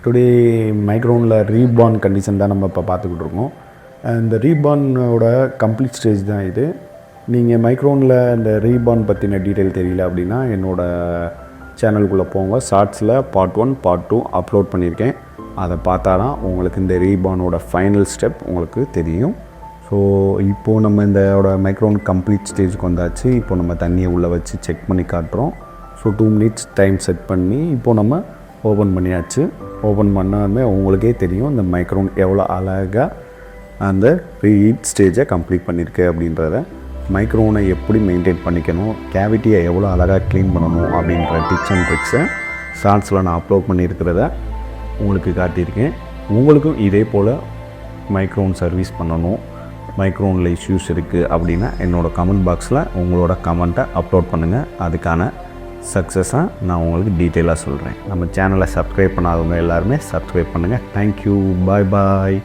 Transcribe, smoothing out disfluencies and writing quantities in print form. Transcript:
Today மைக்ரோனில் reborn condition தான் நம்ம இப்போ பார்த்துக்கிட்டு இருக்கோம். இந்த ரீபார்னோட கம்ப்ளீட் ஸ்டேஜ் தான் இது. நீங்கள் மைக்ரோனில் இந்த ரீபார்ன் பற்றின டீட்டெயில் தெரியல அப்படின்னா என்னோடய சேனலுக்குள்ளே போங்க. ஷார்ட்ஸில் பார்ட் 1 பார்ட் 2 அப்லோட் பண்ணியிருக்கேன். அதை பார்த்தா தான் உங்களுக்கு இந்த ரீபார்னோட ஃபைனல் ஸ்டெப் உங்களுக்கு தெரியும். ஸோ இப்போது நம்ம இதோட மைக்ரோன் கம்ப்ளீட் ஸ்டேஜுக்கு வந்தாச்சு. இப்போ நம்ம தண்ணியை உள்ளே வச்சு செக் பண்ணி காட்டுறோம். ஸோ 2 minutes டைம் செட் பண்ணி இப்போது நம்ம ஓப்பன் பண்ணியாச்சு. ஓப்பன் பண்ணாலுமே உங்களுக்கே தெரியும் இந்த மைக்ரோன் எவ்வளோ அழகாக அந்த ரீஹீட் ஸ்டேஜை கம்ப்ளீட் பண்ணியிருக்கு அப்படின்றத. மைக்ரோனை எப்படி மெயின்டைன் பண்ணிக்கணும், கேவிட்டியை எவ்வளோ அழகாக க்ளீன் பண்ணணும் அப்படின்ற டிப்ஸ் அண்ட் ட்ரிக்ஸை ஷார்ட்ஸில் நான் அப்லோட் பண்ணியிருக்கிறத உங்களுக்கு காட்டியிருக்கேன். உங்களுக்கும் இதே போல் மைக்ரோன் சர்வீஸ் பண்ணணும், மைக்ரோனில் இஷ்யூஸ் இருக்குது அப்படின்னா என்னோடய கமெண்ட் பாக்ஸில் உங்களோட கமெண்ட்டை அப்லோட் பண்ணுங்கள். அதுக்கான சக்ஸஸாக நான் உங்களுக்கு டீட்டெயிலாக சொல்கிறேன். நம்ம சேனலை சப்ஸ்கிரைப் பண்ணாதவங்க எல்லாருமே சப்ஸ்கிரைப் பண்ணுங்கள். தேங்க்யூ. பாய் பாய்.